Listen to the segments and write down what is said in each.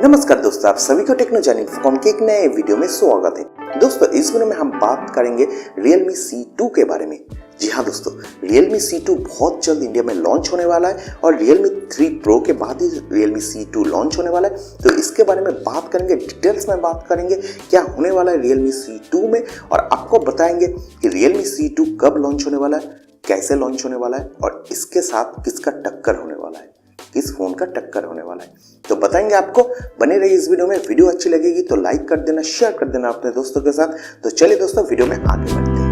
नमस्कार दोस्तों, आप सभी को टेक्नोजान इन्फॉर्म के एक नए वीडियो में स्वागत है। दोस्तों इस वीडियो में हम बात करेंगे Realme C2 के बारे में। जी हाँ दोस्तों, Realme C2 बहुत जल्द इंडिया में लॉन्च होने वाला है और Realme 3 Pro के बाद ही Realme C2 लॉन्च होने वाला है। तो इसके बारे में बात करेंगे, डिटेल्स में बात करेंगे क्या होने वाला है Realme C2 में, और आपको बताएंगे कि Realme C2 कब लॉन्च होने वाला है, कैसे लॉन्च होने वाला है और इसके साथ किसका टक्कर होने वाला है, किस फोन का टक्कर होने वाला है, तो बताएंगे आपको। बने रहिए इस वीडियो में। वीडियो अच्छी लगेगी तो लाइक कर देना, शेयर कर देना अपने दोस्तों के साथ। तो चलिए दोस्तों वीडियो में आगे बढ़ते हैं।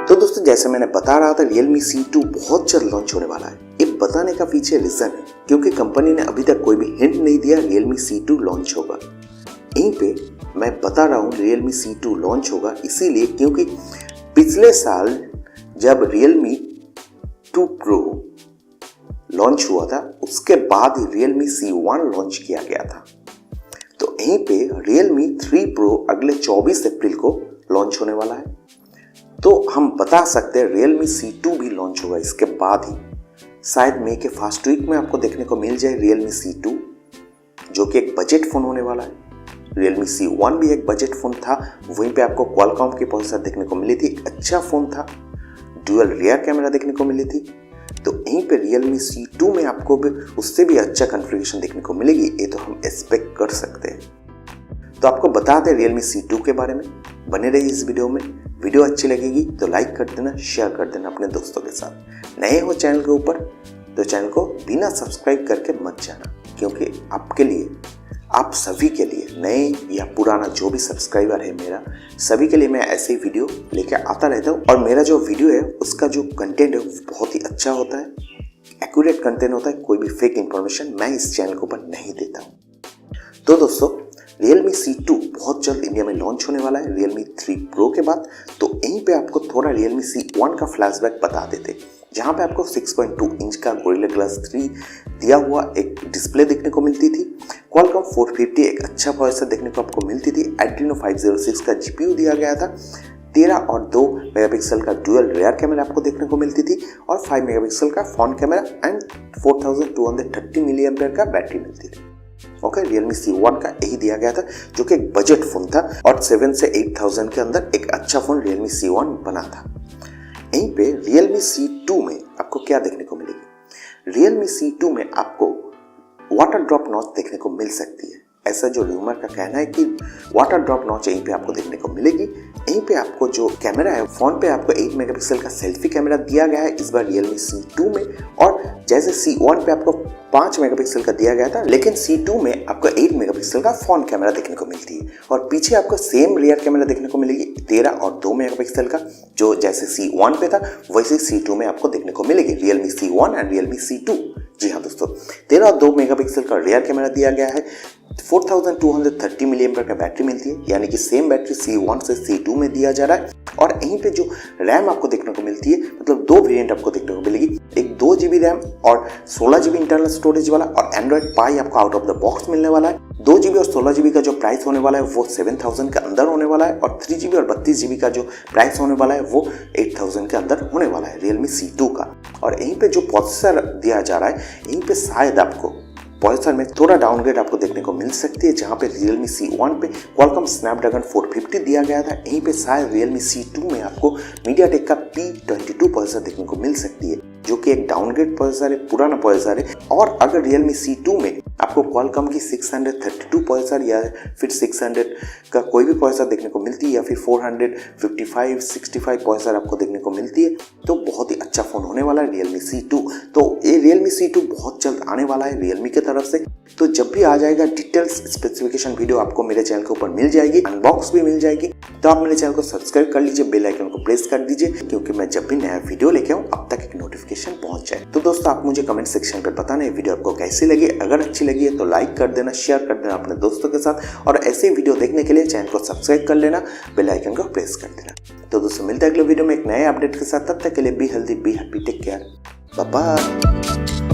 तो दोस्तों जैसे मैंने बता रहा था, Realme C2 बहुत जल्द लॉन्च होने वाला है। ये बताने का पीछे रीजन है क्योंकि कंपनी ने अभी तक कोई भी हिंट नहीं दिया Realme C2 लॉन्च होगा। यहीं पे मैं बता रहा हूँ Realme C2 लॉन्च होगा इसीलिए क्योंकि पिछले साल जब Realme 2 Pro लॉन्च हुआ था उसके बाद ही Realme C1 लॉन्च किया गया था। तो यहीं पे Realme 3 Pro अगले 24 अप्रैल को लॉन्च होने वाला है। तो हम बता सकते हैं Realme C2 भी लॉन्च होगा इसके बाद ही, शायद मई के फर्स्ट वीक में आपको देखने को मिल जाए Realme C2, जो कि एक बजट फोन होने वाला है। Realme C1 भी एक बजट फोन था, वहीं पे आपको क्वालकॉम की प्रोसेसर देखने को मिली थी, एक अच्छा फोन था, ड्यूअल रियर कैमरा देखने को मिली थी। तो यहीं पे Realme C2 में आपको भी उससे भी अच्छा कॉन्फ़िगरेशन देखने को मिलेगी, ये तो हम एक्सपेक्ट कर सकते हैं। तो आपको बता दें Realme C2 के बारे में। बने रहिए इस वीडियो में। वीडियो अच्छी लगेगी तो लाइक कर देना, शेयर कर देना अपने दोस्तों के साथ। नए हो चैनल के ऊपर तो चैनल को बिना सब्सक्राइब करके मत जाना, क्योंकि आपके लिए, आप सभी के लिए, नए या पुराना जो भी सब्सक्राइबर है मेरा, सभी के लिए मैं ऐसे ही वीडियो लेके आता रहता हूँ। और मेरा जो वीडियो है उसका जो कंटेंट है वो बहुत ही अच्छा होता है, एक्यूरेट कंटेंट होता है, कोई भी फेक इंफॉर्मेशन मैं इस चैनल के ऊपर नहीं देता हूँ। तो दोस्तों Realme C2 बहुत जल्द इंडिया में लॉन्च होने वाला है Realme 3 Pro के बाद। तो यहीं पे आपको थोड़ा Realme C1 का फ्लैशबैक बता देते, जहाँ पे आपको 6.2 इंच का गोरिल्ला ग्लास 3 दिया हुआ एक डिस्प्ले देखने को मिलती थी। क्वालकॉम 450 एक अच्छा प्रोसेसर देखने को आपको मिलती थी। Adreno 506 का GPU दिया गया था। 13 और 2 मेगापिक्सल का ड्यूअल रियर कैमरा आपको देखने को मिलती थी और 5 मेगापिक्सल का front camera and 4230 milliampere का बैटरी मिलती थी। ओके, Realme C1 का यही दिया गया था, जो कि एक बजट फोन था और 7 से 8000 के अंदर एक अच्छा फोन Realme C1 बना था। यहीं पे Realme C2 में आपको क्या देखने को मिलेगी? Realme C2 में आपको वाटर ड्रॉप नॉच देखने को मिल सकती है। ऐसा जो रूमर का कहना है कि वाटर ड्रॉप नॉच यहीं पे आपको देखने को मिलेगी। यहीं पे आपको जो कैमरा है, फोन पे आपको 8 मेगापिक्सल का सेल्फी कैमरा दिया गया है इस बार Realme C2 में, और जैसे C1 पे आपको 5 मेगापिक्सल का दिया गया था, लेकिन C2 में आपको 8 मेगापिक्सल का फ्रंट कैमरा देखने को मिलती है और पीछे आपको सेम रियर कैमरा देखने को मिलेगी 13 और 2 मेगापिक्सल का, जो जैसे C1 पे था वैसे C2 में आपको देखने को मिलेगी Realme C1 and Realme C2। जी हाँ दोस्तों, 13 और 2 मेगापिक्सल का रियर कैमरा दिया गया है। 4230 मिली एम्पेयर का बैटरी मिलती है, यानी कि सेम बैटरी C1 से C2 में दिया जा रहा है। और यहीं पे जो रैम आपको देखने को मिलती है, मतलब 2 वेरिएंट आपको देखने को मिलेगी, एक 2 GB रैम और 16 GB इंटरनल स्टोरेज वाला, और एंड्रॉइड पाई आपको आउट ऑफ द बॉक्स मिलने वाला है। 2 GB और 16 GB का जो प्राइस होने वाला है वो 7000 के अंदर होने वाला है, और 3 GB और 32 GB का जो प्राइस होने वाला है वो 8000 के अंदर होने वाला है Realme C2 का। और यहीं पे जो प्रोसेसर दिया जा रहा है, यहीं पे शायद आपको प्रोसेसर में थोड़ा डाउनग्रेड आपको देखने को मिल सकती है। जहाँ पे Realme C1 पे Qualcomm Snapdragon 450 दिया गया था, यहीं पे शायद Realme C2 में आपको MediaTek का P22 प्रोसेसर देखने को मिल सकती है, जो कि एक डाउनग्रेड प्रोसेसर है, पुराना प्रोसेसर है। और अगर Realme C2 में आपको Qualcomm की 632 प्रोसेसर या फिर 600 का कोई भी प्रोसेसर देखने को मिलती है, या फिर 455 65 प्रोसेसर आपको देखने को मिलती है, तो बहुत ही अच्छा फोन होने वाला है Realme C2। तो ये Realme C2 बहुत जल्द आने वाला है Realme की तरफ से। तो जब भी आ जाएगा डिटेल्स स्पेसिफिकेशन वीडियो आपको मेरे चैनल के ऊपर मिल जाएगी, अनबॉक्स भी मिल जाएगी। तो आप मेरे चैनल को सब्सक्राइब कर लीजिए, बेल आइकन को प्रेस कर दीजिए, क्योंकि मैं जब भी नया वीडियो लेके आऊँ अब तक एक नोटिफिकेशन पहुंच जाए। तो दोस्तों आप मुझे कमेंट सेक्शन पर बताना है वीडियो आपको कैसी लगी। अगर अच्छी लगी है तो लाइक कर देना, शेयर कर देना अपने दोस्तों के साथ, और ऐसे वीडियो देखने के लिए चैनल को सब्सक्राइब कर लेना, बेल आइकन को प्रेस कर देना। तो दोस्तों मिलते हैं अगले वीडियो में एक नए अपडेट के साथ। तब तक के लिए be healthy, be happy, take care, bye bye.